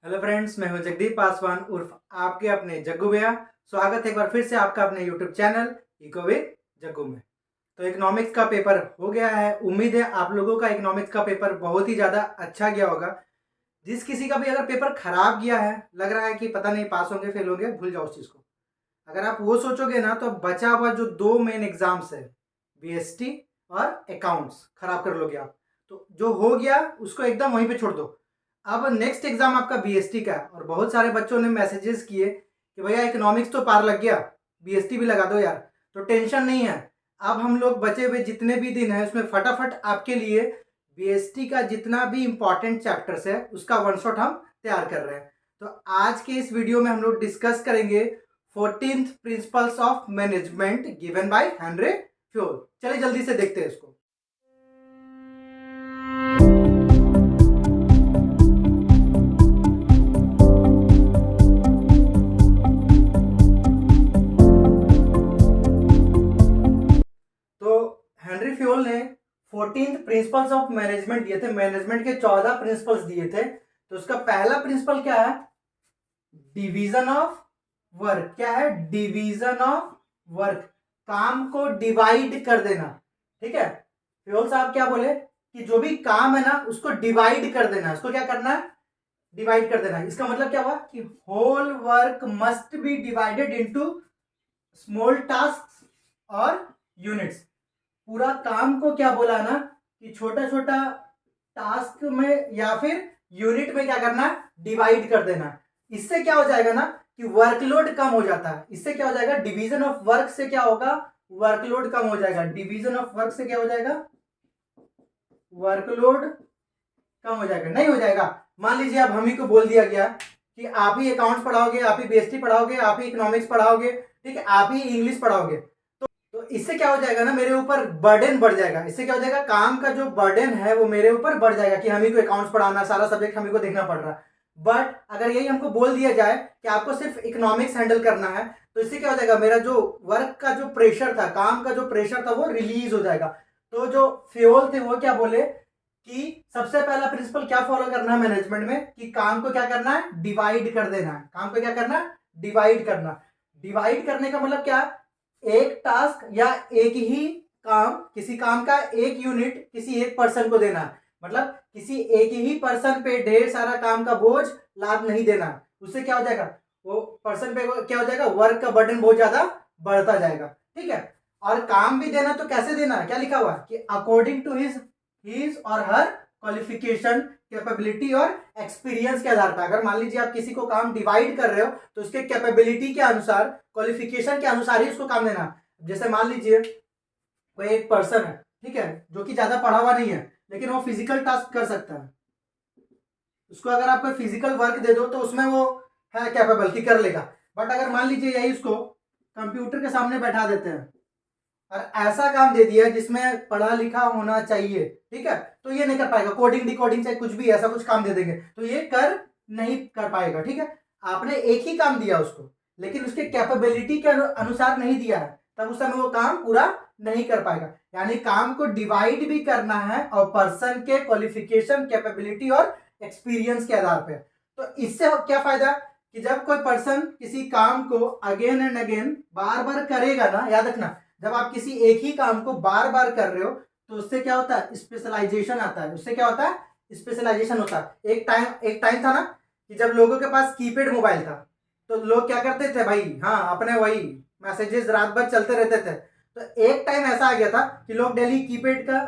Hello friends, मैं हूं जगदीप पासवान उर्फ आपके अपने जग्गू भैया। स्वागत है एक बार फिर से आपका अपने YouTube channel eco with Jaggu में। तो इकोनॉमिक्स का पेपर हो गया है। उम्मीद है आप लोगों का इकोनॉमिक्स का पेपर बहुत ही ज़्यादा अच्छा गया होगा। जिस किसी का भी अगर पेपर खराब गया है, लग रहा है कि पता नहीं पास होंगे फेल होंगे, भूल जाओ उस चीज़ को। अगर आप वो सोचोगे ना तो बचा हुआ जो दो मेन एग्जाम्स है, बीएसटी और अकाउंट्स, खराब कर लोगे आप। तो जो हो गया उसको एकदम वहीं पे छोड़ दो। अब नेक्स्ट एग्जाम आपका बीएसटी का है और बहुत सारे बच्चों ने मैसेजेस किए कि भैया इकोनॉमिक्स तो पार लग गया, बीएसटी भी लगा दो यार। तो टेंशन नहीं है, अब हम लोग बचे हुए जितने भी दिन हैं उसमें फटाफट आपके लिए बीएसटी का जितना भी इंपॉर्टेंट चैप्टर्स है उसका वन शॉट हम तैयार कर रहे हैं। तो आज के इस वीडियो में हम लोग डिस्कस करेंगे 14th principles of management given by Henry Fayol. चलिए जल्दी से देखते हैं इसको। तो हेनरी फ्योल ने 14th प्रिंसिपल्स ऑफ मैनेजमेंट दिए थे। मैनेजमेंट के 14 प्रिंसिपल्स दिए थे। तो उसका पहला प्रिंसिपल क्या है? Division of work. क्या है? डिवीजन ऑफ वर्क, काम को डिवाइड कर देना। ठीक है, फ्योल साहब क्या बोले कि जो भी काम है ना उसको डिवाइड कर देना। उसको क्या करना है? डिवाइड कर देना। इसका मतलब क्या हुआ कि whole work must be divided into small task और यूनिट्स। पूरा काम को क्या बोला ना कि छोटा छोटा टास्क में या फिर यूनिट में क्या करना है? डिवाइड कर देना। इससे क्या हो जाएगा ना कि वर्कलोड कम हो जाता है। इससे क्या हो जाएगा? डिवीजन ऑफ वर्क से क्या होगा? वर्कलोड कम हो जाएगा। डिवीजन ऑफ वर्क से क्या हो जाएगा? वर्कलोड कम हो जाएगा। नहीं हो जाएगा। मान लीजिए अब हम ही को बोल दिया गया कि आप ही अकाउंट्स पढ़ाओगे, आप ही बीएसटी पढ़ाओगे, आप ही इकोनॉमिक्स पढ़ाओगे, ठीक है, आप ही इंग्लिश पढ़ाओगे। तो इससे क्या हो जाएगा ना, मेरे ऊपर बर्डन बढ़ जाएगा। इससे क्या हो जाएगा? काम का जो बर्डन है वो मेरे ऊपर बढ़ जाएगा कि हम ही को अकाउंट्स पढ़ाना, सारा सब्जेक्ट हम ही को देखना पड़ रहा है। बट अगर यही हमको बोल दिया जाए कि आपको सिर्फ इकोनॉमिक्स हैंडल करना है, तो इससे क्या हो जाएगा? मेरा जो वर्क का जो प्रेशर था, काम का जो प्रेशर था, वो रिलीज हो जाएगा। तो जो फ्योल थे वो क्या बोले कि सबसे पहला प्रिंसिपल क्या फॉलो करना है मैनेजमेंट में कि काम को क्या करना है? डिवाइड कर देना है। काम को क्या करना है? डिवाइड करना। डिवाइड करने का मतलब क्या? एक टास्क या एक ही काम, किसी काम का एक यूनिट किसी एक पर्सन को देना। मतलब किसी एक ही पर्सन पे ढेर सारा काम का बोझ लाद नहीं देना। उससे क्या हो जाएगा? वो पर्सन पे क्या हो जाएगा? वर्क का बर्डन बहुत ज्यादा बढ़ता जाएगा। ठीक है, और काम भी देना तो कैसे देना है? क्या लिखा हुआ है कि अकॉर्डिंग टू हिज और हर क्वालिफिकेशन, कैपेबिलिटी और एक्सपीरियंस के आधार पर। अगर मान लीजिए आप किसी को काम डिवाइड कर रहे हो तो उसके कैपेबिलिटी के अनुसार, क्वालिफिकेशन के अनुसार ही उसको काम देना। जैसे मान लीजिए कोई एक पर्सन है, ठीक है, जो कि ज्यादा पढ़ा हुआ नहीं है लेकिन वो फिजिकल टास्क कर सकता है। उसको अगर आप कोई फिजिकल वर्क दे दो तो उसमें वो है कैपेबल कि कर लेगा। बट अगर मान लीजिए यही उसको कंप्यूटर के सामने बैठा देते हैं और ऐसा काम दे दिया जिसमें पढ़ा लिखा होना चाहिए, ठीक है, तो ये नहीं कर पाएगा। कोडिंग डिकोडिंग चाहे कुछ भी ऐसा कुछ काम दे देंगे तो ये कर नहीं कर पाएगा। ठीक है, आपने एक ही काम दिया उसको लेकिन उसके कैपेबिलिटी के अनुसार नहीं दिया है, तब उस समय वो काम पूरा नहीं कर पाएगा। यानी काम को डिवाइड भी करना है और पर्सन के क्वालिफिकेशन, कैपेबिलिटी और एक्सपीरियंस के आधार पर। तो इससे क्या फायदा कि जब कोई पर्सन किसी काम को अगेन एंड अगेन बार बार करेगा ना, याद रखना, जब आप किसी एक ही काम को बार बार कर रहे हो तो उससे क्या होता है? स्पेशलाइजेशन आता है। उससे क्या होता है? स्पेशलाइजेशन होता है। एक टाइम था ना कि जब लोगों के पास कीपैड मोबाइल था तो लोग क्या करते थे भाई? हाँ, अपने वही मैसेजेस रात भर चलते रहते थे। तो एक टाइम ऐसा आ गया था कि लोग डेली कीपैड का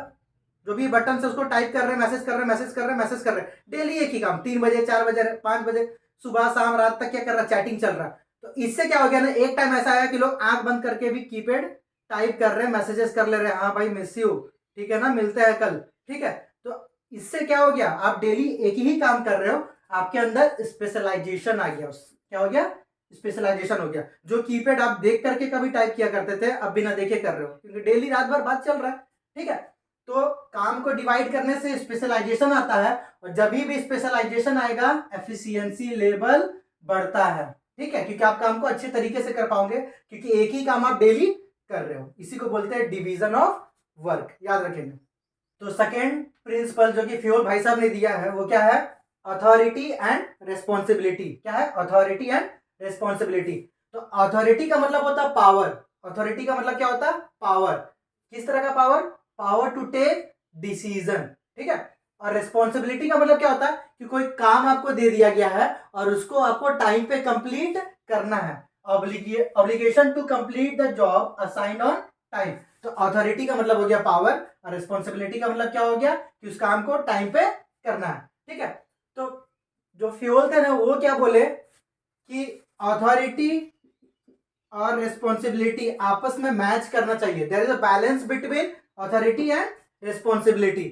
जो भी बटन से उसको टाइप कर रहे हैं, मैसेज कर रहे हैं, मैसेज कर रहे हैं, मैसेज कर रहे हैं, डेली एक ही काम, 3 बजे, 4 बजे, 5 बजे, सुबह शाम रात तक क्या कर रहा है? चैटिंग चल रहा है। तो इससे क्या हो गया ना, एक टाइम ऐसा आया कि लोग आंख बंद करके भी कीपैड टाइप कर रहे हैं, मैसेजेस कर ले रहे हैं, हाँ भाई मिस यू, ठीक है ना, मिलते हैं कल। ठीक है, तो इससे क्या हो गया? आप डेली एक ही काम कर रहे हो, आपके अंदर स्पेशलाइजेशन आ गया। क्या हो गया? स्पेशलाइजेशन हो गया। जो कीपैड आप देख करके कभी टाइप किया करते थे, अब बिना देखे कर रहे हो क्योंकि डेली रात भर बात चल रहा है। ठीक है, तो काम को डिवाइड करने से स्पेशलाइजेशन आता है और जब भी स्पेशलाइजेशन आएगा एफिशिएंसी लेवल बढ़ता है। ठीक है, क्योंकि आप काम को अच्छे तरीके से कर पाओगे क्योंकि एक ही काम आप डेली कर रहे हो। इसी को बोलते हैं डिवीजन ऑफ वर्क, याद रखेंगे। तो सेकेंड प्रिंसिपल जो कि फ्योल भाई साहब ने दिया है वो क्या है? Authority and responsibility. क्या है? Authority and responsibility. तो अथॉरिटी का मतलब होता है पावर। अथॉरिटी का मतलब क्या होता है? पावर। किस तरह का power? Power to take decision. ठीक है। और रेस्पॉन्सिबिलिटी का मतलब क्या होता है? कि कोई काम आपको दे दिया गया है और उसको आपको टाइम पे कंप्लीट करना है। Obligation to complete the job assigned on time. तो अथॉरिटी का मतलब हो गया पावर और रिस्पॉन्सिबिलिटी का मतलब क्या हो गया? कि उस काम को टाइम पे करना है। ठीक है। तो जो फ्यूल थे ना वो क्या बोले कि अथॉरिटी और रिस्पॉन्सिबिलिटी आपस में मैच करना चाहिए। There is a balance between authority and responsibility.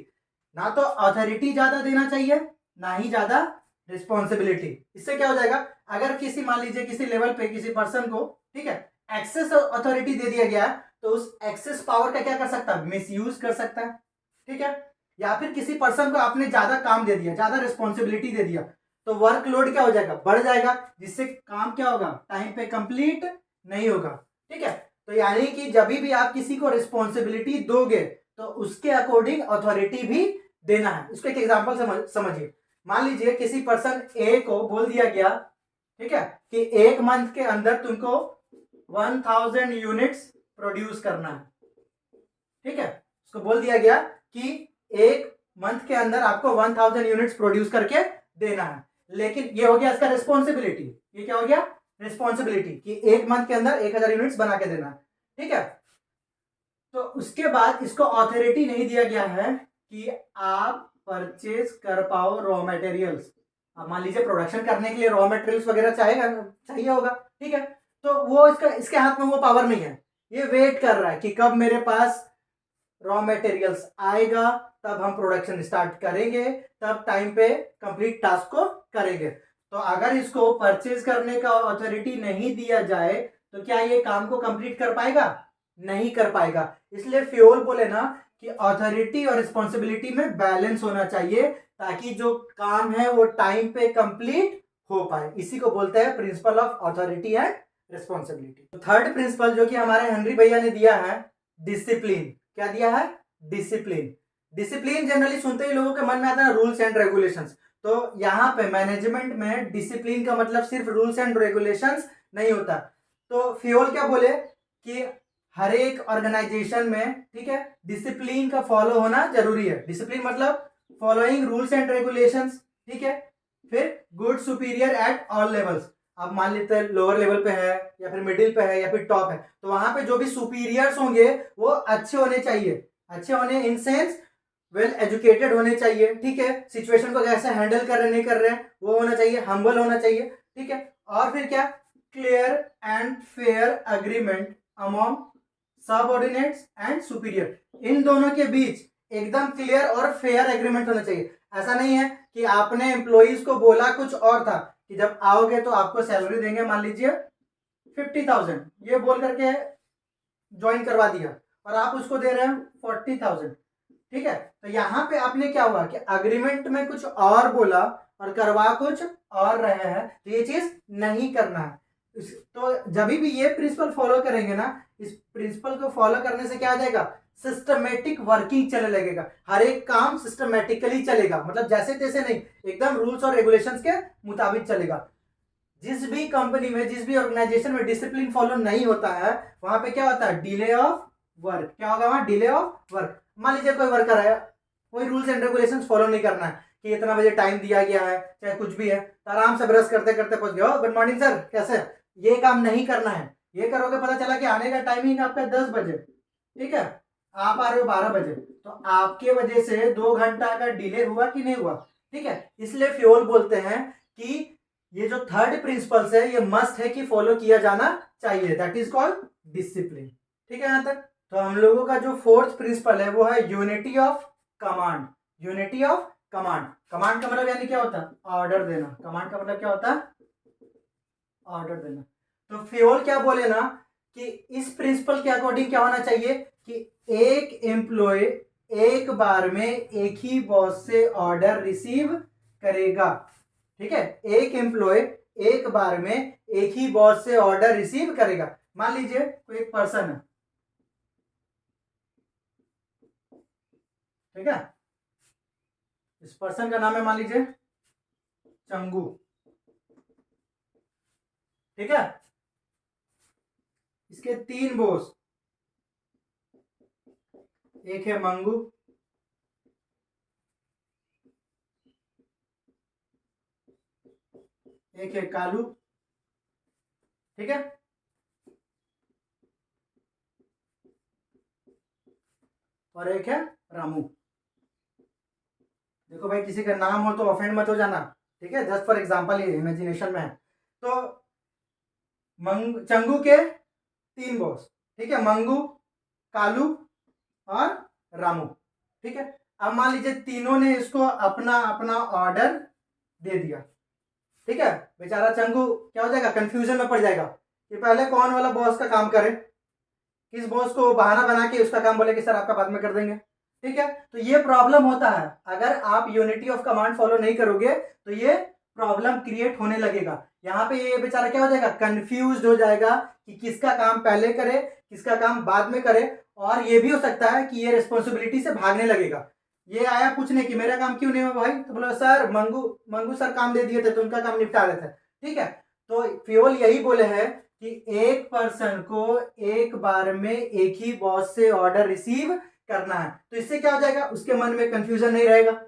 ना तो अथॉरिटी ज्यादा देना चाहिए ना ही ज्यादा रिस्पॉन्सिबिलिटी। इससे क्या हो जाएगा? अगर किसी मान लीजिए किसी लेवल पे किसी पर्सन को, ठीक है, एक्सेस अथॉरिटी दे दिया गया तो उस एक्सेस पावर का क्या कर सकता है? मिस यूज कर सकता है। ठीक है। या फिर किसी पर्सन को आपने ज्यादा काम दे दिया, ज्यादा रिस्पॉन्सिबिलिटी दे दिया, तो वर्कलोड क्या हो जाएगा? बढ़ जाएगा, जिससे काम क्या होगा? टाइम पे कंप्लीट नहीं होगा। ठीक है। तो यानी कि जब भी आप किसी को रिस्पॉन्सिबिलिटी दोगे तो उसके अकॉर्डिंग अथॉरिटी भी देना है। इसको एक एग्जांपल समझिए। मान लीजिए किसी पर्सन ए को बोल दिया गया, ठीक है, कि एक मंथ के अंदर तुमको 1000 यूनिट्स प्रोड्यूस करना है। ठीक है। उसको बोल दिया गया कि एक मंथ के अंदर आपको 1000 यूनिट्स प्रोड्यूस करके देना है। लेकिन ये हो गया इसका रिस्पॉन्सिबिलिटी। ये क्या हो गया? रिस्पॉन्सिबिलिटी कि एक मंथ के अंदर 1000 यूनिट्स बना के देना है। ठीक है। तो उसके बाद इसको ऑथोरिटी नहीं दिया गया है कि आप परचेज कर पाओ रॉ मटेरियल्स। अब मान लीजिए प्रोडक्शन करने के लिए रॉ मटेरियल्स वगैरह चाहिए होगा। ठीक है। तो वो इसके हाथ में वो पावर नहीं है। ये वेट कर रहा है कि कब मेरे पास रॉ मटेरियल्स आएगा, तब हम प्रोडक्शन स्टार्ट करेंगे, तब टाइम पे कंप्लीट टास्क को करेंगे। तो अगर इसको परचेज करने का अथॉरिटी नहीं दिया जाए तो क्या ये काम को कंप्लीट कर पाएगा? नहीं कर पाएगा। इसलिए फ्योल बोले ना कि अथॉरिटी और रिस्पॉन्सिबिलिटी में बैलेंस होना चाहिए ताकि जो काम है वो टाइम पे कंप्लीट हो पाए। इसी को बोलते हैं principle of authority and responsibility. Third principal जो कि हमारे हेनरी भैया ने दिया है, डिसिप्लिन। क्या दिया है? डिसिप्लिन। डिसिप्लिन जनरली सुनते ही लोगों के मन में आता है रूल्स एंड रेगुलेशंस। तो यहाँ पे मैनेजमेंट में डिसिप्लिन का मतलब सिर्फ रूल्स एंड रेगुलेशंस नहीं होता। तो फ्योल क्या बोले कि हर एक ऑर्गेनाइजेशन में, ठीक है, डिसिप्लिन का फॉलो होना जरूरी है। डिसिप्लिन मतलब फॉलोइंग रूल्स एंड रेगुलेशंस। ठीक है। फिर good superior at all levels. अब मान लेते हैं लोअर लेवल पे है या फिर मिडिल पे है या फिर टॉप है, तो वहां पे जो भी सुपीरियर्स होंगे वो अच्छे होने चाहिए। अच्छे होने इन सेंस वेल एजुकेटेड होने चाहिए। ठीक है। सिचुएशन को कैसे हैंडल कर रहे नहीं कर रहे हैं वो होना चाहिए, हम्बल होना चाहिए। ठीक है। और फिर क्या? Clear and fair agreement among subordinates and superior. इन दोनों के बीच एकदम क्लियर और फेयर एग्रीमेंट होना चाहिए। ऐसा नहीं है कि आपने एम्प्लॉइज को बोला कुछ और था कि जब आओगे तो आपको सैलरी देंगे मान लीजिए 50,000, ये बोल करके ज्वाइन करवा दिया और आप उसको दे रहे हैं 40,000। ठीक है। तो यहाँ पे आपने क्या हुआ कि अग्रीमेंट में कुछ और बोला और करवा कुछ और रहे हैं, तो ये चीज नहीं करना है। तो जब भी ये प्रिंसिपल फॉलो करेंगे ना, इस प्रिंसिपल को फॉलो करने से क्या आ जाएगा? सिस्टमेटिक वर्किंग चलने लगेगा। हर एक काम सिस्टमेटिकली चलेगा, मतलब जैसे तैसे नहीं, एकदम रूल्स और रेगुलेशंस के मुताबिक चलेगा। जिस भी कंपनी में, जिस भी ऑर्गेनाइजेशन में डिसिप्लिन फॉलो नहीं होता है वहां पे क्या होता है? Delay of work. क्या होगा वहां? Delay of work. मान लीजिए कोई वर्कर है, कोई रूल्स एंड रेगुलेशंस फॉलो नहीं करना है कि इतना बजे टाइम दिया गया है, चाहे कुछ भी है, तो आराम से ब्रश करते करते पहुंच गया, गुड मॉर्निंग सर, कैसे? ये काम नहीं करना है। ये करोगे पता चला कि आने का टाइमिंग आपका 10 बजे, ठीक है, आप आ रहे हो 12 बजे, तो आपके वजह से 2 घंटा का डिले हुआ कि नहीं हुआ? ठीक है। इसलिए फ्योल बोलते हैं कि ये जो थर्ड प्रिंसिपल्स है ये मस्ट है कि फॉलो किया जाना चाहिए, दैट इज कॉल्ड डिसिप्लिन। ठीक है। यहां तक तो हम लोगों का जो फोर्थ प्रिंसिपल है वो है unity of command. Unity of command. Command का मतलब यानी क्या होता है? ऑर्डर देना। कमांड का मतलब क्या होता है? ऑर्डर देना। तो फ्योल क्या बोले ना कि इस प्रिंसिपल के अकॉर्डिंग क्या होना चाहिए कि एक एम्प्लॉय एक बार में एक ही बॉस से ऑर्डर रिसीव करेगा। ठीक है। एक एम्प्लॉय एक बार में एक ही बॉस से ऑर्डर रिसीव करेगा। मान लीजिए कोई एक पर्सन है, ठीक है, इस पर्सन का नाम है मान लीजिए चंगू, ठीक है। इसके 3 बॉस, एक है मंगू, एक है कालू, ठीक है, और एक है रामू। देखो भाई, किसी का नाम हो तो ऑफेंड मत हो जाना, ठीक है, जस्ट फॉर एग्जांपल, ये इमेजिनेशन में है। तो चंगू के 3 बॉस, ठीक है, मंगू, कालू और रामू, ठीक है। अब मान लीजिए तीनों ने इसको अपना अपना ऑर्डर दे दिया, ठीक है। बेचारा चंगू क्या हो जाएगा, कंफ्यूजन में पड़ जाएगा कि पहले कौन वाला बॉस का काम करे, किस बॉस को बहाना बना के उसका काम बोले कि सर आपका बाद में कर देंगे, ठीक है। तो ये प्रॉब्लम होता है, अगर आप यूनिटी ऑफ कमांड फॉलो नहीं करोगे तो ये प्रॉब्लम क्रिएट होने लगेगा। यहाँ पे ये बेचारा क्या हो जाएगा, कंफ्यूज हो जाएगा कि किसका काम पहले करे, किसका काम बाद में करे। और ये भी हो सकता है कि ये रिस्पॉन्सिबिलिटी से भागने लगेगा। ये आया पूछने की मेरा काम क्यों नहीं हुआ भाई, तो बोला सर मंगू मंगू सर काम दे दिए थे तो उनका काम निपटा रहे थे, ठीक है। तो फ्योल यही बोले हैं कि एक पर्सन को एक बार में एक ही बॉस से ऑर्डर रिसीव करना है। तो इससे क्या हो जाएगा, उसके मन में कंफ्यूजन नहीं रहेगा,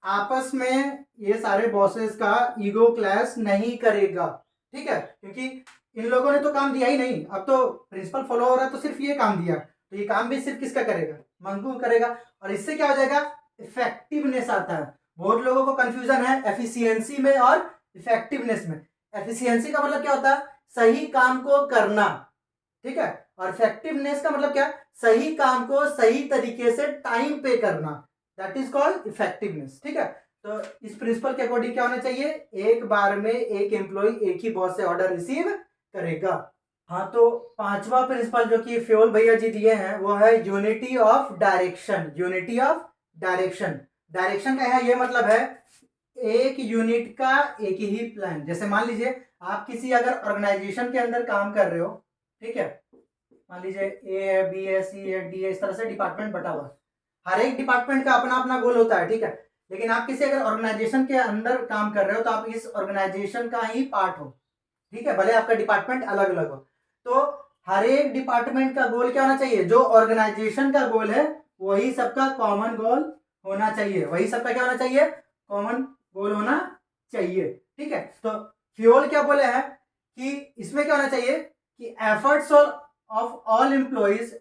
आपस में ये सारे बॉसेस का ईगो क्लैश नहीं करेगा, ठीक है। क्योंकि इन लोगों ने तो काम दिया ही नहीं, अब तो प्रिंसिपल फॉलो हो रहा है तो सिर्फ ये काम दिया, तो ये काम भी सिर्फ किसका करेगा, मंगू करेगा। और इससे क्या हो जाएगा, इफेक्टिवनेस आता है। बहुत लोगों को कंफ्यूजन है एफिशिएंसी में और इफेक्टिवनेस में। एफिशिएंसी का मतलब क्या होता है, सही काम को करना, ठीक है। और इफेक्टिवनेस का मतलब क्या, सही काम को सही तरीके से टाइम पे करना, दैट इज कॉल्ड इफेक्टिवनेस, ठीक है। तो इस प्रिंसिपल के अकॉर्डिंग क्या होना चाहिए, एक बार में एक एम्प्लॉय एक ही बॉस से ऑर्डर रिसीव करेगा। हाँ, तो 5वां प्रिंसिपल जो कि फ्योल भैया जी दिए हैं वो है unity of direction. Unity of direction, direction का है ये मतलब है एक यूनिट का एक ही प्लान। जैसे मान लीजिए आप किसी अगर ऑर्गेनाइजेशन के अंदर काम कर रहे हो, ठीक है, मान लीजिए ए है, बी है, सी है, डी है, इस तरह से डिपार्टमेंट बटा हुआ है। हर एक डिपार्टमेंट का अपना अपना गोल होता है, ठीक है। लेकिन आप किसी अगर ऑर्गेनाइजेशन के अंदर काम कर रहे हो तो आप इस ऑर्गेनाइजेशन का ही पार्ट हो, ठीक है, भले आपका डिपार्टमेंट अलग अलग हो। तो हर एक डिपार्टमेंट का गोल क्या होना चाहिए, जो ऑर्गेनाइजेशन का गोल है वही सबका कॉमन गोल होना चाहिए, वही सबका क्या होना चाहिए, कॉमन गोल होना चाहिए, ठीक है। तो फ्योल क्या बोले हैं कि इसमें क्या होना चाहिए कि efforts of all employees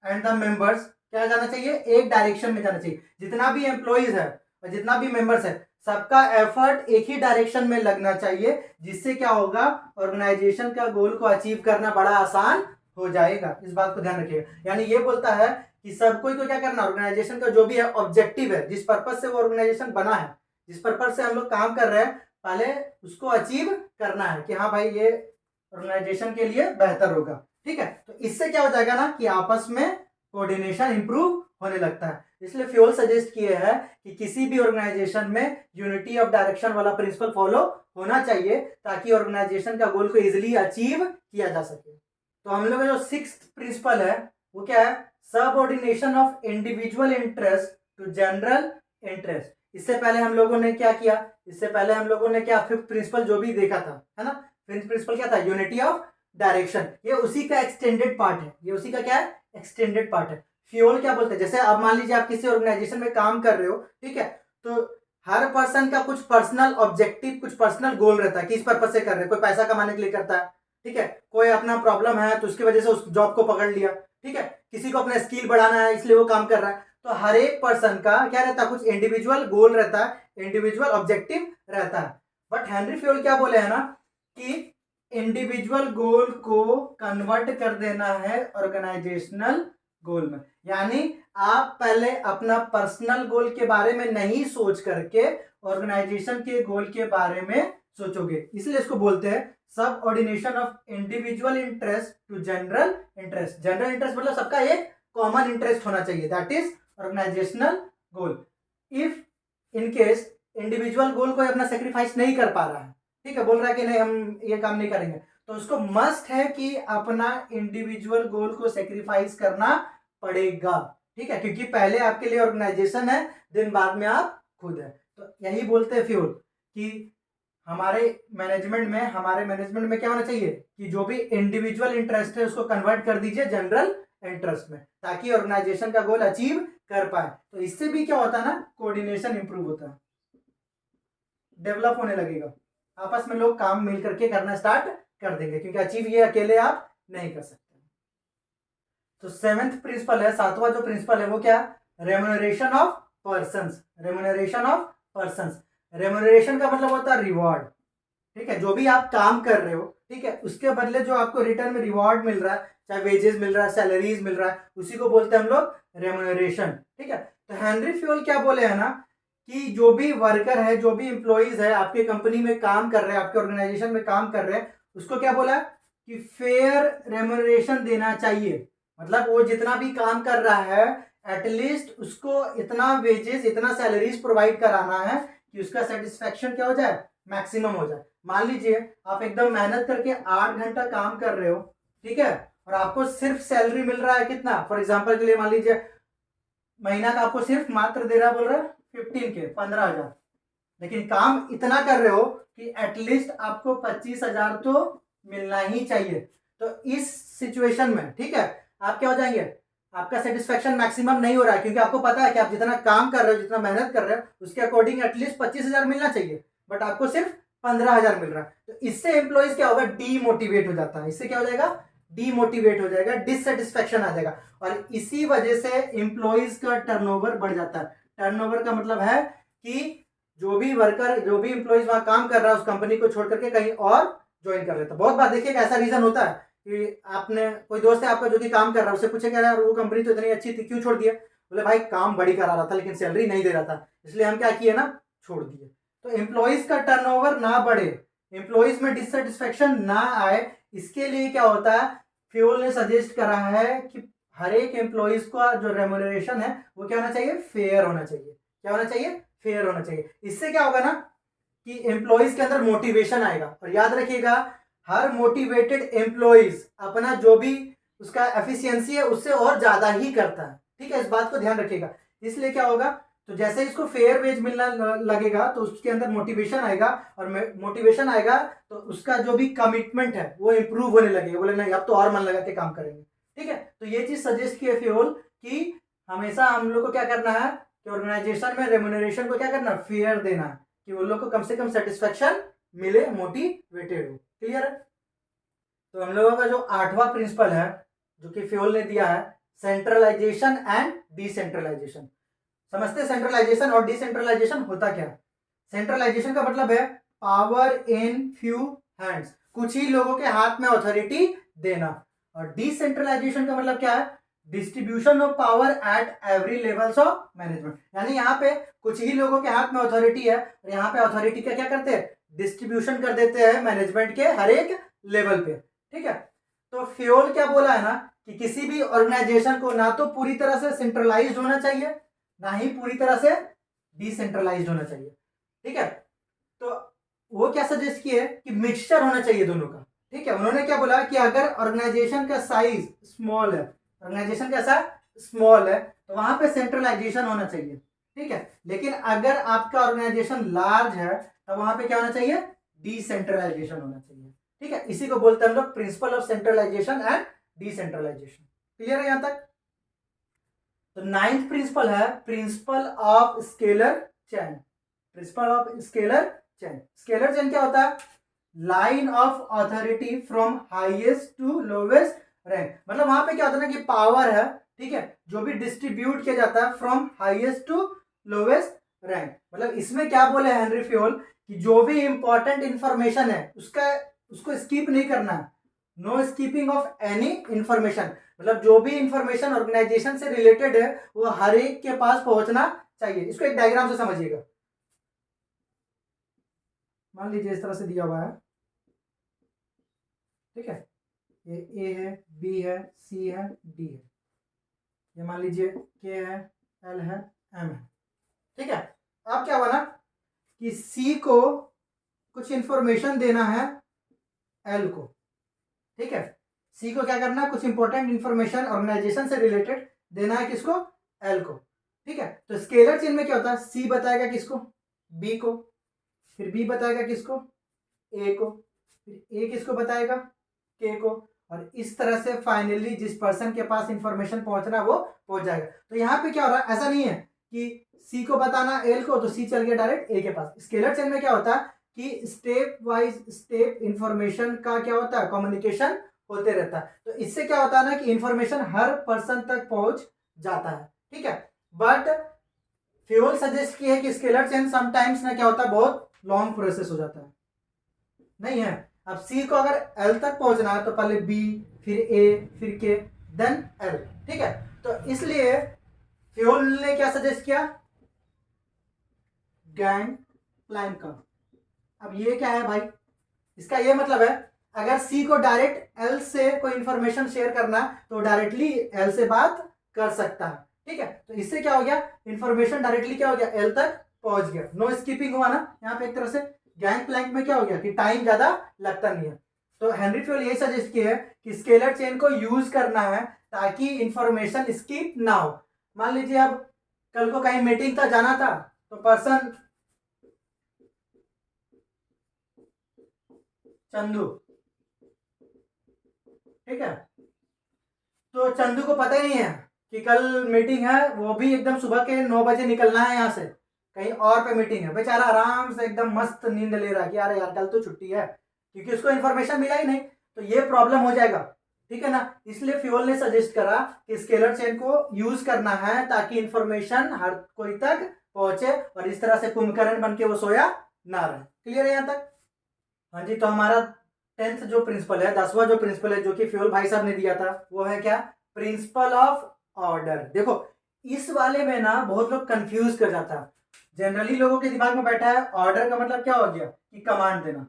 and the members क्या जाना चाहिए, एक डायरेक्शन में जाना चाहिए। जितना भी एम्प्लॉइज है और जितना भी मेंबर्स है सबका एफर्ट एक ही डायरेक्शन में लगना चाहिए, जिससे क्या होगा, ऑर्गेनाइजेशन का गोल को अचीव करना बड़ा आसान हो जाएगा। इस बात को ध्यान रखिएगा। यानी ये बोलता है कि सब कोई को क्या करना, ऑर्गेनाइजेशन का जो भी है ऑब्जेक्टिव है, जिस पर्पज से वो ऑर्गेनाइजेशन बना है, जिस पर्पज से हम लोग काम कर रहे हैं, पहले उसको अचीव करना है कि हाँ भाई ये ऑर्गेनाइजेशन के लिए बेहतर होगा, ठीक है। तो इससे क्या हो जाएगा ना कि आपस में कोऑर्डिनेशन इंप्रूव होने लगता है। इसलिए फ्योल सजेस्ट किए हैं कि किसी भी ऑर्गेनाइजेशन में यूनिटी ऑफ डायरेक्शन वाला प्रिंसिपल फॉलो होना चाहिए, ताकि ऑर्गेनाइजेशन का गोल को इजिली अचीव किया जा सके। तो हम लोग का जो 6th प्रिंसिपल है वो क्या है, subordination of individual interest to general interest. इससे पहले हम लोगों ने क्या किया, इससे पहले हम लोगों ने क्या 5th प्रिंसिपल जो भी देखा था, है ना, 5th प्रिंसिपल क्या था, यूनिटी ऑफ डायरेक्शन। ये उसी का एक्सटेंडेड पार्ट है, ये उसी का क्या है, एक्सटेंडेड पार्ट है। फ्योल क्या बोलते हैं, जैसे अब मान लीजिए आप किसी ऑर्गेनाइजेशन में काम कर रहे हो, ठीक है, तो हर पर्सन का कुछ पर्सनल ऑब्जेक्टिव, कुछ पर्सनल गोल रहता है, किस पर्पज से कर रहे हैं। कोई पैसा कमाने के लिए करता है, ठीक है, कोई अपना प्रॉब्लम है तो उसकी वजह से उस जॉब को पकड़ लिया, ठीक है, किसी को अपना स्किल बढ़ाना है इसलिए वो काम कर रहा है। तो हर एक पर्सन का क्या रहता है, कुछ इंडिविजुअल गोल रहता है, इंडिविजुअल ऑब्जेक्टिव रहता है। बट हेनरी फ्योल क्या बोले हैं ना कि इंडिविजुअल गोल को कन्वर्ट कर देना है ऑर्गेनाइजेशनल गोल में। यानी आप पहले अपना पर्सनल गोल के बारे में नहीं सोच करके ऑर्गेनाइजेशन के गोल के बारे में सोचोगे, इसलिए इसको बोलते हैं subordination of individual interest to general interest. General interest मतलब सबका एक कॉमन इंटरेस्ट होना चाहिए, that is organizational goal. If in case individual goal को अपना सेक्रीफाइस नहीं कर पा रहा है, ठीक है, बोल रहा है कि नहीं हम ये काम नहीं करेंगे, तो उसको मस्ट है कि अपना इंडिविजुअल गोल को सेक्रीफाइस करना पड़ेगा, ठीक है, क्योंकि पहले आपके लिए ऑर्गेनाइजेशन है, दिन बाद में आप खुद है। तो यही बोलते हैं फ्योल कि हमारे मैनेजमेंट में क्या होना चाहिए कि जो भी इंडिविजुअल इंटरेस्ट है उसको कन्वर्ट कर दीजिए जनरल इंटरेस्ट में, ताकि ऑर्गेनाइजेशन का गोल अचीव कर पाए। तो इससे भी क्या होता है ना, कोऑर्डिनेशन इंप्रूव होता है, डेवलप होने लगेगा, आपस में लोग काम मिल करके करना स्टार्ट कर देंगे, क्योंकि अचीव ये अकेले आप नहीं कर सकते। तो सेवेंथ प्रिंसिपल है, सातवां जो प्रिंसिपल है वो क्या, remuneration of persons. Remuneration of persons, remuneration का मतलब होता है रिवॉर्ड, ठीक है, जो भी आप काम कर रहे हो, ठीक है, उसके बदले जो आपको रिटर्न में रिवॉर्ड मिल रहा है, चाहे वेजेस मिल रहा है, सैलरीज मिल रहा है, उसी को बोलते हैं हम लोग रेम्यूनरेशन, ठीक है। तो हेनरी फ्यूल क्या बोले हैं ना, कि जो भी वर्कर है, जो भी एम्प्लॉइज है, आपके कंपनी में काम कर रहे हैं, आपके ऑर्गेनाइजेशन में काम कर रहे हैं, उसको क्या बोला कि फेयर रेम्यूनरेशन देना चाहिए। मतलब वो जितना भी काम कर रहा है, एटलीस्ट उसको इतना वेजेस, इतना सैलरीज प्रोवाइड कराना है कि उसका सेटिस्फेक्शन क्या हो जाए, मैक्सिमम हो जाए। मान लीजिए आप एकदम मेहनत करके 8 घंटा काम कर रहे हो, ठीक है, और आपको सिर्फ सैलरी मिल रहा है कितना, फॉर एग्जांपल के लिए मान लीजिए महीना का आपको सिर्फ मात्र दे रहा बोल रहा है 15K, 15,000, लेकिन काम इतना कर रहे हो कि एटलीस्ट आपको 25,000 तो मिलना ही चाहिए। तो इस सिचुएशन में, ठीक है, आप क्या हो जाएंगे, आपका सेटिस्फेक्शन मैक्सिमम नहीं हो रहा है, क्योंकि आपको पता है कि आप जितना काम कर रहे हो, जितना मेहनत कर रहे हो, उसके अकॉर्डिंग एटलीस्ट 25,000 मिलना चाहिए, बट आपको सिर्फ 15,000 मिल रहा है। तो इससे एम्प्लॉइज क्या होगा, डीमोटिवेट हो जाता है। इससे क्या हो जाएगा, डीमोटिवेट हो जाएगा, डिससेटिस्फेक्शन आ जाएगा, और इसी वजह से एम्प्लॉइज का टर्नओवर बढ़ जाता है। टर्नओवर का मतलब है कि जो भी वर्कर, जो भी एम्प्लॉइज वहां काम कर रहा है, उस कंपनी को छोड़ करके कहीं और ज्वाइन कर लेता है। बहुत बार देखिए ऐसा रीजन होता है कि आपने, कोई दोस्त है आपका जो कि काम कर रहा है, उससे पूछे क्या यार वो कंपनी तो इतनी अच्छी थी, क्यों छोड़ दिया, बोले भाई काम बड़ी करा रहा था लेकिन सैलरी नहीं दे रहा था, इसलिए हम क्या किए ना, छोड़ दिए। तो एम्प्लॉइज का टर्नओवर ना बढ़े, एम्प्लॉइज में डिससेटिस्फेक्शन ना आए, इसके लिए क्या होता है, फ्यूल ने सजेस्ट करा है कि हर एक एम्प्लॉइज का जो रेम्यूनरेशन है वो क्या होना चाहिए, फेयर होना चाहिए। क्या होना चाहिए, फेयर होना चाहिए। इससे क्या होगा ना कि एम्प्लॉइज के अंदर मोटिवेशन आएगा, और याद रखिएगा हर मोटिवेटेड एम्प्लॉइज अपना जो भी उसका एफिशिएंसी है उससे और ज्यादा ही करता है, ठीक है, इस बात को ध्यान रखिएगा। इसलिए क्या होगा, तो जैसे इसको फेयर वेज मिलना लगेगा तो उसके अंदर मोटिवेशन आएगा, और मोटिवेशन आएगा तो उसका जो भी कमिटमेंट है वो इंप्रूव होने लगेगा, बोले नहीं अब तो और मन लगा के काम करेंगे, ठीक है। तो ये चीज सजेस्ट की है फ्यूल कि हमेशा हम लोग को क्या करना है कि ऑर्गेनाइजेशन में रेम्यूनरेशन को क्या करना, फेयर देना है, कि उन लोग को कम से कम सेटिस्फेक्शन मिले, मोटिवेटेड हो। क्लियर है। तो हम लोगों का जो आठवां प्रिंसिपल है जो कि फ्यूल ने दिया है, सेंट्रलाइजेशन एंड डिसेंट्रलाइजेशन। समझते सेंट्रलाइजेशन और डिसेंट्रलाइजेशन होता क्या। सेंट्रलाइजेशन का मतलब है पावर इन फ्यू हैंड्स, कुछ ही लोगों के हाथ में अथॉरिटी देना, और डिसेंट्रलाइजेशन का मतलब क्या है, distribution of power at every levels of management. यानी यहाँ पे कुछ ही लोगों के हाथ में अथॉरिटी है, और यहाँ पे अथॉरिटी का क्या करते हैं, डिस्ट्रीब्यूशन कर देते हैं मैनेजमेंट के हर एक लेवल पे, ठीक है। तो फ्योल क्या बोला है ना कि किसी भी ऑर्गेनाइजेशन को ना तो पूरी तरह से सेंट्रलाइज्ड होना चाहिए, ना ही पूरी तरह से डिसेंट्रलाइज्ड होना चाहिए, ठीक है। तो वो क्या सजेस्ट किए कि मिक्सचर होना चाहिए दोनों का, ठीक है। उन्होंने क्या बोला कि अगर ऑर्गेनाइजेशन का साइज स्मॉल है, ऑर्गेनाइजेशन कैसा स्मॉल है, तो वहां पे सेंट्रलाइजेशन होना चाहिए, ठीक है। लेकिन अगर आपका ऑर्गेनाइजेशन लार्ज है तो वहां पे क्या होना चाहिए, डिसेंट्रलाइजेशन होना चाहिए, ठीक है। इसी को बोलते हैं हम लोग principle of centralisation and decentralisation. Clear है यहां तक। तो नाइन्थ प्रिंसिपल है principle of scalar chain. Principle of scalar chain, scalar chain क्या होता है, line of authority from highest to lowest rank. मतलब वहां पे क्या होता है ना कि पावर है, ठीक है, जो भी डिस्ट्रीब्यूट किया जाता है from highest to lowest rank. मतलब इसमें क्या बोले हेनरी फ्यूल कि जो भी इंपॉर्टेंट इंफॉर्मेशन है उसको स्किप नहीं करना है, no skipping of any information. मतलब जो भी इंफॉर्मेशन ऑर्गेनाइजेशन से रिलेटेड है वो हर एक के पास पहुंचना चाहिए। इसको एक डायग्राम से समझिएगा। मान लीजिए इस तरह से दिया हुआ है, ठीक है, ये ए है, बी है, सी है, डी है, ये मान लीजिए के है, एल है, एम है, ठीक है। अब क्या हुआ ना कि सी को कुछ इंफॉर्मेशन देना है एल को, ठीक है। सी को क्या करना है, कुछ इंपॉर्टेंट इंफॉर्मेशन ऑर्गेनाइजेशन से रिलेटेड देना है किसको, एल को, ठीक है। तो स्केलर चेन में क्या होता है, सी बताएगा किसको, बी को, फिर बी बताएगा किसको, ए को, फिर ए किसको बताएगा, के को, और इस तरह से फाइनली जिस पर्सन के पास इंफॉर्मेशन पहुंचना वो पहुंच जाएगा। तो यहाँ पे क्या हो रहा है, ऐसा नहीं है कि सी को बताना एल को तो सी चल गया डायरेक्ट ए के पास। स्केलर चेन में क्या होता है कि स्टेप वाइज स्टेप इंफॉर्मेशन का क्या होता है, कम्युनिकेशन होते रहता है। तो इससे क्या होता है ना कि इंफॉर्मेशन हर पर्सन तक पहुंच जाता है, ठीक है। बट फ्यूल सजेस्ट की है कि स्केलर चेन समटाइम्स ना क्या होता है, बहुत लॉन्ग प्रोसेस हो जाता है, नहीं है। अब सी को अगर एल तक पहुंचना है तो पहले बी, फिर ए, फिर के, देन एल, ठीक है। तो इसलिए फ्यूल ने क्या सजेस्ट किया, गैंग प्लैंक का। अब ये क्या है भाई, इसका ये मतलब है अगर सी को डायरेक्ट एल से कोई इंफॉर्मेशन शेयर करना है तो डायरेक्टली एल से बात कर सकता है, ठीक है। तो इससे क्या हो गया, इंफॉर्मेशन डायरेक्टली क्या हो गया, एल तक पहुंच गया, नो स्किपिंग हुआ ना यहाँ पे एक तरह से। गैंग प्लैंक में क्या हो गया कि टाइम ज्यादा लगता नहीं है। तो हेनरी फ्यूल ये सजेस्ट किया है कि स्केलर चेन को यूज करना है ताकि इंफॉर्मेशन स्किप ना हो। मान लीजिए अब कल को कहीं मीटिंग तक जाना था तो पर्सन चंदू, ठीक है, तो चंदू को पता ही नहीं है कि कल मीटिंग है, वो भी एकदम सुबह के 9 बजे निकलना है यहाँ से, कहीं और पे मीटिंग है। बेचारा आराम से एकदम मस्त नींद ले रहा है कि यार यार कल तो छुट्टी है, क्योंकि उसको इन्फॉर्मेशन मिला ही नहीं। तो ये प्रॉब्लम हो जाएगा, ठीक है ना। इसलिए फ्यूल ने सजेस्ट करा कि स्केलर चेन को यूज करना है ताकि इंफॉर्मेशन हर कोई तक पहुंचे और इस तरह से कुंभकर्ण बन के वो सोया ना रहे। क्लियर है यहाँ तक? हाँ जी। तो हमारा 10th जो प्रिंसिपल है, 10वां जो प्रिंसिपल है जो कि फ्यूल भाई साहब ने दिया था, वो है क्या, प्रिंसिपल ऑफ ऑर्डर। देखो इस वाले में ना बहुत लोग कंफ्यूज कर जाता है। जनरली लोगों के दिमाग में बैठा है ऑर्डर का मतलब क्या हो गया कि कमांड देना।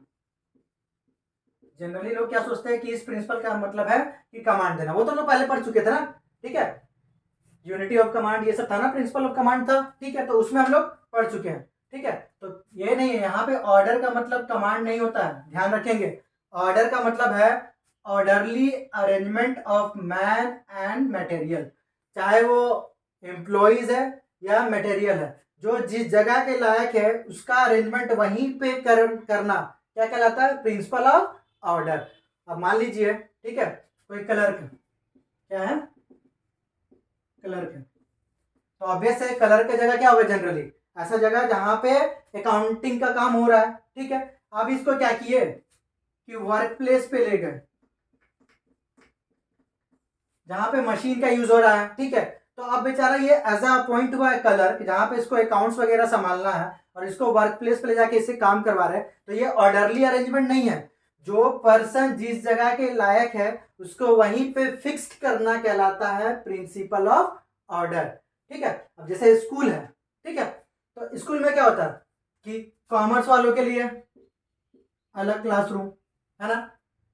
जनरली लोग क्या सोचते हैं कि इस प्रिंसिपल का मतलब है कि कमांड देना, वो तो लोग पहले पढ़ चुके थे ना, ठीक है। यूनिटी ऑफ कमांड ये सब था ना, प्रिंसिपल ऑफ कमांड था, ठीक है। तो उसमें हम लोग पढ़ चुके हैं, ठीक है। तो ये नहीं है, यहाँ पे ऑर्डर का मतलब कमांड नहीं होता है, ध्यान रखेंगे। ऑर्डर का मतलब है orderly arrangement of man and material, चाहे वो एम्प्लॉइज है या मटेरियल है, जो जिस जगह के लायक है उसका अरेंजमेंट वहीं पे करना क्या कहलाता है, प्रिंसिपल ऑफ ऑर्डर। अब मान लीजिए, ठीक है, कोई क्लर्क, क्या है, क्लर्क है, तो ऑब्वियस है क्लर्क की जगह क्या होगा, जनरली ऐसा जगह जहां पे अकाउंटिंग का काम हो रहा है, ठीक है। अब इसको क्या किए कि वर्क प्लेस पे ले गए जहां पे मशीन का यूज हो रहा है, ठीक है। तो अब बेचारा ये एज अपॉइंट हुआ है क्लर्क, जहां पे इसको अकाउंट्स वगैरह संभालना है और इसको वर्क प्लेस पे ले जाके इससे काम करवा रहे हैं, तो ये ऑर्डरली अरेंजमेंट नहीं है। जो पर्सन जिस जगह के लायक है उसको वहीं पे फिक्स्ड करना कहलाता है प्रिंसिपल ऑफ ऑर्डर, ठीक है। अब जैसे स्कूल है, ठीक है, तो स्कूल में क्या होता है कि कॉमर्स वालों के लिए अलग क्लासरूम, है ना।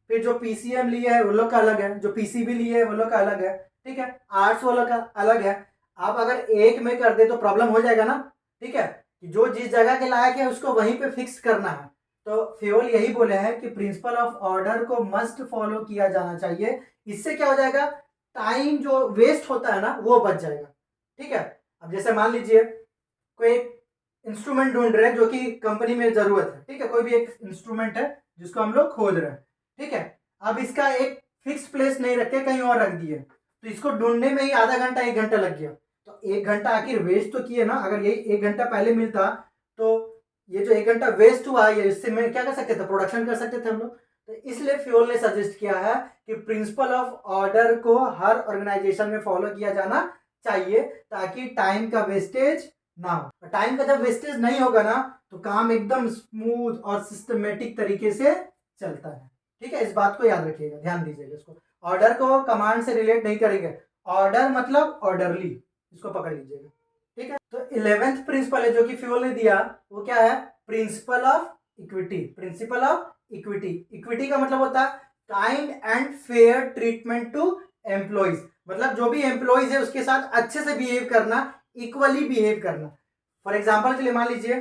फिर जो पीसीएम लिए है वो लोग का अलग है, जो पीसीबी लिए है वो लोग का अलग है, ठीक है। आर्ट्स वालों का अलग है। आप अगर एक में कर दे तो प्रॉब्लम हो जाएगा ना, ठीक है, कि जो जिस जगह के लायक है उसको वहीं पे फिक्स करना है। तो फ्योल यही बोले हैं कि प्रिंसिपल ऑफ ऑर्डर को मस्ट फॉलो किया जाना चाहिए। इससे क्या हो जाएगा, टाइम जो वेस्ट होता है ना वो बच जाएगा, ठीक है। अब जैसे मान लीजिए कोई इंस्ट्रूमेंट ढूंढ रहे हैं जो कि कंपनी में जरूरत है, ठीक है, कोई भी एक इंस्ट्रूमेंट है जिसको हम लोग खोज रहे हैं, ठीक है। अब इसका एक फिक्स प्लेस नहीं रखे, कहीं और रख दिए, तो इसको ढूंढने में ही आधा घंटा 1 घंटा लग गया। तो 1 घंटा आखिर वेस्ट तो किए ना, अगर यही 1 घंटा पहले मिलता तो ये जो 1 घंटा वेस्ट हुआ है इससे मैं क्या कर सकते थे, प्रोडक्शन कर सकते थे हम लोग। तो इसलिए फ्योल ने सजेस्ट किया है कि प्रिंसिपल ऑफ ऑर्डर को हर ऑर्गेनाइजेशन में फॉलो किया जाना चाहिए ताकि टाइम का वेस्टेज ना हो। टाइम का जब वेस्टेज नहीं होगा ना तो काम एकदम स्मूथ और सिस्टमेटिक तरीके से चलता है, ठीक है। इस बात को याद रखिएगा, ध्यान दीजिएगा इसको। ऑर्डर को कमांड से रिलेट नहीं करेंगे, ऑर्डर मतलब ऑर्डरली, इसको पकड़ लीजिएगा, ठीक है। तो 11th प्रिंसिपल है जो कि फ्यूल ने दिया, वो क्या है, principle of equity. Principle of equity, equity का मतलब होता है kind and fair treatment to employees, मतलब जो भी एम्प्लॉइज है उसके साथ अच्छे से बिहेव करना, इक्वली बिहेव करना। फॉर एग्जाम्पल के लिए मान लीजिए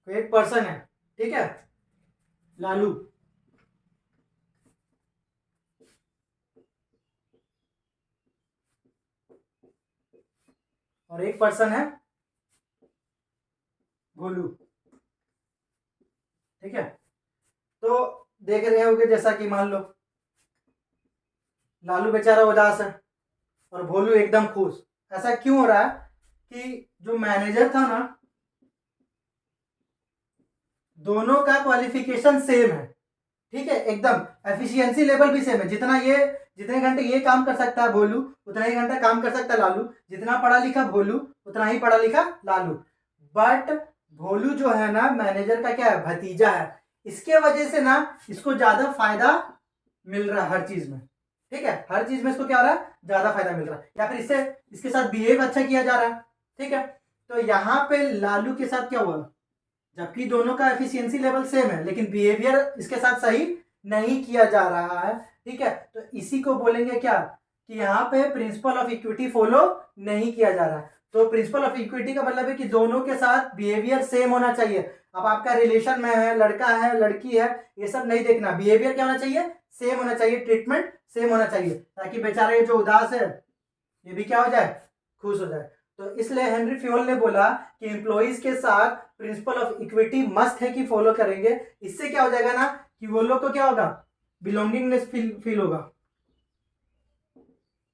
एक पर्सन है, ठीक है, लालू, और एक पर्सन है भोलू, ठीक है। तो देख रहे होगे जैसा कि मान लो लालू बेचारा उदास है और भोलू एकदम खुश। ऐसा क्यों हो रहा है कि जो मैनेजर था ना, दोनों का क्वालिफिकेशन सेम है, ठीक है, एकदम एफिशिएंसी लेवल भी सेम है। जितने घंटे ये काम कर सकता है भोलू, उतना ही घंटा काम कर सकता है लालू। जितना पढ़ा लिखा भोलू, उतना ही पढ़ा लिखा लालू। बट भोलू जो है ना, मैनेजर का क्या है, भतीजा है। इसके वजह से ना इसको ज्यादा फायदा मिल रहा है हर चीज में, ठीक है। हर चीज में इसको क्या हो रहा है, ज्यादा फायदा मिल रहा है, या फिर इससे इसके साथ बिहेव अच्छा किया जा रहा है, ठीक है। तो यहाँ पे लालू के साथ क्या हुआ, जबकि दोनों का एफिशिएंसी लेवल सेम है, लेकिन बिहेवियर इसके साथ सही नहीं किया जा रहा है, ठीक है। तो इसी को बोलेंगे क्या, कि यहाँ पे प्रिंसिपल ऑफ इक्विटी फॉलो नहीं किया जा रहा है। तो प्रिंसिपल ऑफ इक्विटी का मतलब है कि दोनों के साथ बिहेवियर सेम होना चाहिए। अब आपका रिलेशन में है, लड़का है लड़की है, ये सब नहीं देखना, बिहेवियर क्या होना चाहिए, सेम होना चाहिए, ट्रीटमेंट सेम होना चाहिए, ताकि बेचारे जो उदास है ये भी क्या हो जाए, खुश हो जाए। तो इसलिए हेनरी फ्यूल ने बोला कि एम्प्लॉइज के साथ प्रिंसिपल ऑफ इक्विटी मस्ट है कि फॉलो करेंगे। इससे क्या हो जाएगा ना, कि वो लोग को क्या होगा, बिलोंगिंगनेस फील होगा,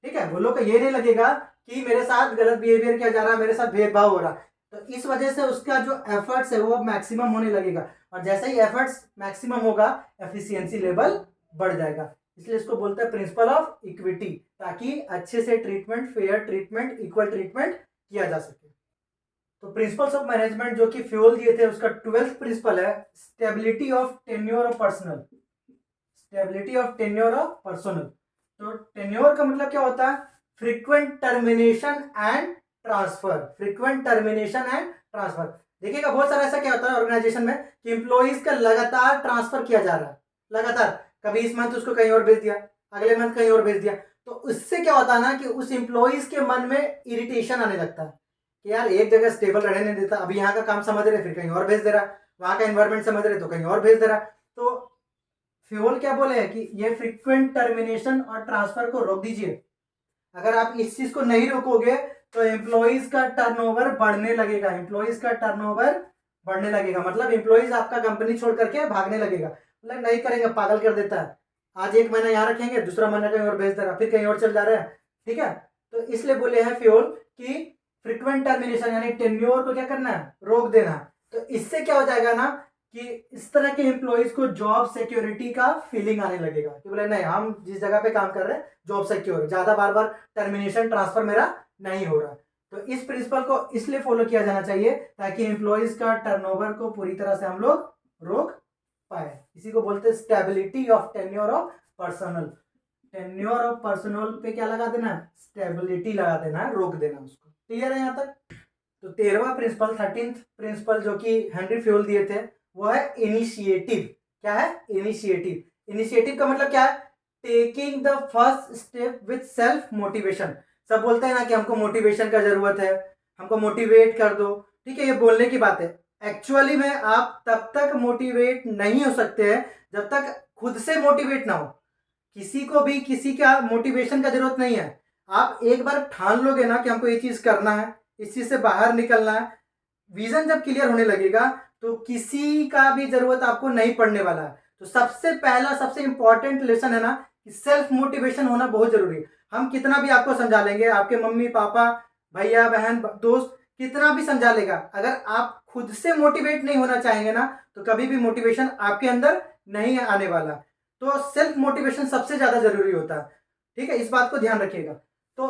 ठीक है। वो लोग को ये नहीं लगेगा कि मेरे साथ गलत बिहेवियर किया जा रहा है, मेरे साथ भेदभाव हो रहा है। तो इस वजह से उसका जो एफर्ट्स है वो मैक्सिमम होने लगेगा, और जैसे ही एफर्ट्स मैक्सिमम होगा एफिशिएंसी लेवल बढ़ जाएगा। इसलिए इसको बोलते हैं प्रिंसिपल ऑफ इक्विटी, ताकि अच्छे से treatment, fair treatment, equal treatment किया जा सके। तो प्रिंसिपल्स ऑफ मैनेजमेंट जो कि फ्यूल दिए थे, उसका 12th प्रिंसिपल है stability of tenure of personal. Stability of tenure of personal. तो टेन्योर का मतलब क्या होता है, frequent termination and transfer. Frequent termination and transfer, देखिएगा बहुत सारा ऐसा क्या होता है ऑर्गेनाइजेशन में कि एम्प्लॉइज का लगातार ट्रांसफर किया जा रहा है, लगातार, कभी इस मंथ उसको कहीं और भेज दिया, अगले मंथ कहीं और भेज दिया। तो उससे क्या होता है ना, कि उस एम्प्लॉइज के मन में इरिटेशन आने लगता है कि यार एक जगह स्टेबल रहने नहीं देता, अभी यहाँ का काम समझ रहे फिर कहीं और भेज दे रहा, वहां का एनवायरमेंट समझ रहे तो कहीं और भेज दे रहा। तो फ्यूल क्या बोले हैं कि ये फ्रीक्वेंट टर्मिनेशन और ट्रांसफर को रोक दीजिए। अगर आप इस चीज को नहीं रोकोगे तो एम्प्लॉइज का टर्नओवर बढ़ने लगेगा, एम्प्लॉइज का टर्नओवर बढ़ने लगेगा, मतलब एम्प्लॉइज आपका कंपनी छोड़ करके भागने लगेगा। मतलब नहीं करेंगे, पागल कर देता है, आज एक महीना यहाँ रखेंगे, दूसरा महीना कहीं और भेज दे रहा, फिर कहीं और चल जा रहा है, ठीक है। तो इसलिए बोले हैं फ्यूल कि फ्रीक्वेंट टर्मिनेशन यानी टेन्योर को क्या करना है, रोक देना। तो इससे क्या हो जाएगा ना, कि इस तरह के एम्प्लॉइज को जॉब सिक्योरिटी का फीलिंग आने लगेगा, कि बोले नहीं हम जिस जगह पे काम कर रहे हैं जॉब सिक्योर है, ज्यादा बार बार टर्मिनेशन ट्रांसफर मेरा नहीं हो रहा। तो इस प्रिंसिपल को इसलिए फॉलो किया जाना चाहिए ताकि एम्प्लॉइज का टर्नओवर को पूरी तरह से हम लोग रोक पाए। इसी को बोलते हैं stability of tenure of personal. Tenure of personal पे क्या लगा देना है, स्टेबिलिटी लगा देना है, रोक देना उसको। क्लियर है यहाँ तक। तो 13वां प्रिंसिपल, 13th प्रिंसिपल जो कि हेनरी फ्यूल दिए थे, वो है इनिशिएटिव। क्या है, इनिशिएटिव। इनिशिएटिव का मतलब क्या है, taking the first step with self motivation. सब बोलते हैं ना कि हमको मोटिवेशन का जरूरत है, हमको मोटिवेट कर दो, ठीक है, ये बोलने की बात है। एक्चुअली में आप तब तक मोटिवेट नहीं हो सकते हैं जब तक खुद से मोटिवेट ना हो। किसी को भी किसी का मोटिवेशन का जरूरत नहीं है। आप एक बार ठान लोगे ना कि हमको ये चीज करना है, इस चीज से बाहर निकलना है, विजन जब क्लियर होने लगेगा तो किसी का भी जरूरत आपको नहीं पड़ने वाला है। तो सबसे पहला, सबसे इंपॉर्टेंट लेसन है ना कि सेल्फ मोटिवेशन होना बहुत जरूरी है। हम कितना भी आपको समझा लेंगे, आपके मम्मी पापा भैया बहन दोस्त कितना भी समझा लेगा, अगर आप खुद से मोटिवेट नहीं होना चाहेंगे ना तो कभी भी मोटिवेशन आपके अंदर नहीं आने वाला। तो सेल्फ मोटिवेशन सबसे ज्यादा जरूरी होता है, ठीक है, इस बात को ध्यान रखिएगा। तो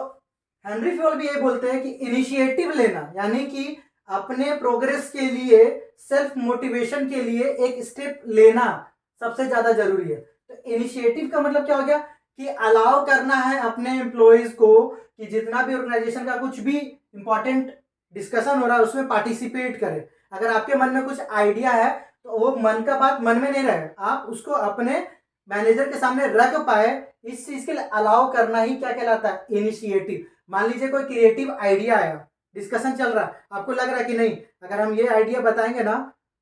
हेनरी फ्यूल भी ये बोलते हैं कि इनिशिएटिव लेना यानी कि अपने प्रोग्रेस के लिए, सेल्फ मोटिवेशन के लिए एक स्टेप लेना सबसे ज्यादा जरूरी है। तो इनिशिएटिव का मतलब क्या हो गया, कि अलाउ करना है अपने एम्प्लॉइज को कि जितना भी ऑर्गेनाइजेशन का कुछ भी इंपॉर्टेंट डिस्कशन हो रहा है उसमें पार्टिसिपेट करें। अगर आपके मन में कुछ आइडिया है तो वो मन का बात मन में नहीं रहे, आप उसको अपने मैनेजर के सामने रख पाए, इस चीज के लिए अलाउ करना ही क्या कहलाता है, इनिशिएटिव। मान लीजिए कोई क्रिएटिव आइडिया आया, डिस्कशन चल रहा है, आपको लग रहा है कि नहीं अगर हम ये आइडिया बताएंगे ना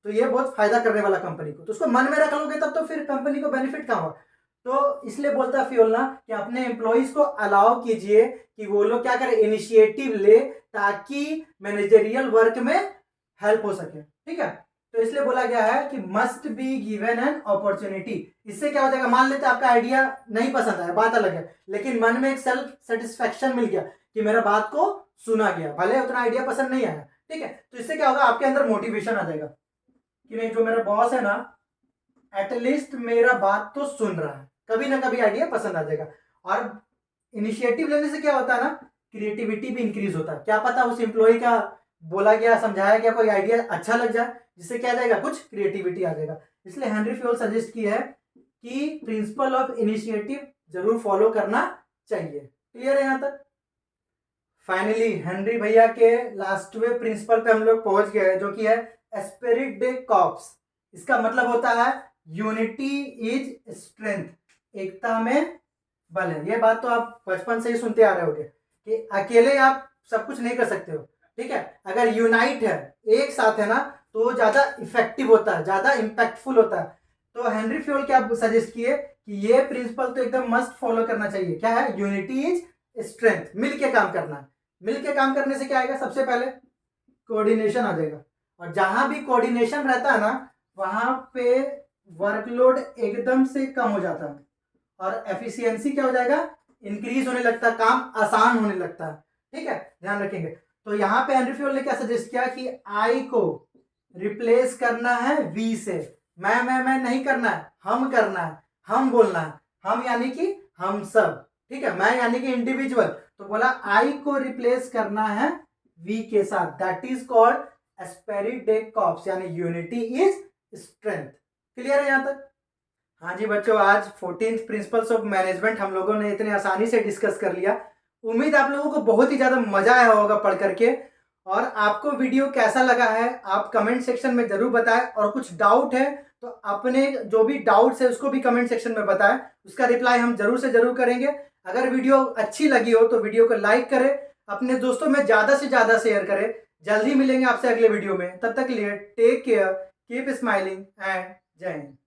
तो ये बहुत फायदा करने वाला कंपनी को, तो उसको मन में रख लोगे तब तो फिर कंपनी को बेनिफिट कहाँ होगा। तो इसलिए बोलता है फ्यूल ना कि अपने एम्प्लॉइज को अलाउ कीजिए कि वो लोग क्या करें, इनिशिएटिव ले, ताकि मैनेजरियल वर्क में हेल्प हो सके, ठीक है। तो इसलिए बोला गया है कि must be given an opportunity. इससे क्या हो जाएगा, मान लेते आपका आइडिया नहीं पसंद आया, बात अलग है, लेकिन मन में एक सेल्फ सेटिस्फेक्शन मिल गया कि मेरा बात को सुना गया, भले उतना आइडिया पसंद नहीं आया, ठीक है। तो इससे क्या होगा, आपके अंदर मोटिवेशन आ जाएगा कि नहीं, जो मेरा बॉस है ना, एटलीस्ट मेरा बात तो सुन रहा है, कभी ना कभी आइडिया पसंद आ जाएगा। और इनिशिएटिव लेने से क्या होता है ना, क्रिएटिविटी भी इंक्रीज होता है। क्या पता उस एम्प्लॉय का बोला गया, समझाया गया कोई आइडिया अच्छा लग जाए, जिससे क्या जाएगा, कुछ क्रिएटिविटी आ जाएगा। इसलिए हेनरी फ्योल सजेस्ट की है कि प्रिंसिपल ऑफ इनिशिएटिव जरूर फॉलो करना चाहिए। क्लियर है यहां तक? फाइनली हेनरी भैया के लास्टवे प्रिंसिपल पे हम लोग पहुंच गए हैं, जो कि है एस्पिरिट डे कॉर्प्स। इसका मतलब होता है यूनिटी इज स्ट्रेंथ, एकता में बल है। ये बात तो आप बचपन से ही सुनते आ रहे होंगे कि अकेले आप सब कुछ नहीं कर सकते हो, ठीक है। अगर यूनाइट है, एक साथ है ना, तो ज्यादा इफेक्टिव होता है, ज्यादा इंपैक्टफुल होता है। तो हेनरी फ्योल क्या सजेस्ट किए कि ये प्रिंसिपल तो एकदम मस्ट फॉलो करना चाहिए। क्या है, यूनिटी इज स्ट्रेंथ, मिलके काम करना है। मिलके काम करने से क्या आएगा, सबसे पहले कोऑर्डिनेशन आ जाएगा, और जहां भी कोऑर्डिनेशन रहता है ना, वहां पे वर्कलोड एकदम से कम हो जाता है, और एफिशिएंसी क्या हो जाएगा, इंक्रीज होने लगता है, काम आसान होने लगता है, ठीक है। ध्यान रखेंगे। तो यहाँ पे हेनरी फ्योल ने क्या सजेस्ट किया कि आई को रिप्लेस करना है वी से। मैं नहीं करना है, हम करना है, हम बोलना है। हम यानी कि हम सब, ठीक है। मैं यानी कि इंडिविजुअल, तो बोला आई को रिप्लेस करना है वी के साथ। That is called Spirit day corps, यानी यूनिटी इज स्ट्रेंथ। क्लियर है यहां तक? हाँ जी बच्चों, आज 14th प्रिंसिपल्स ऑफ मैनेजमेंट हम लोगों ने इतने आसानी से डिस्कस कर लिया। उम्मीद आप लोगों को बहुत ही ज़्यादा मजा आया होगा पढ़ करके। और आपको वीडियो कैसा लगा है आप कमेंट सेक्शन में जरूर बताएं, और कुछ डाउट है तो अपने जो भी डाउट्स है उसको भी कमेंट सेक्शन में बताएं, उसका रिप्लाई हम जरूर से जरूर करेंगे। अगर वीडियो अच्छी लगी हो तो वीडियो को लाइक करें, अपने दोस्तों में ज़्यादा से ज़्यादा शेयर करें। जल्दी मिलेंगे आपसे अगले वीडियो में, तब तक के लिए take care, keep smiling and Jai Hind.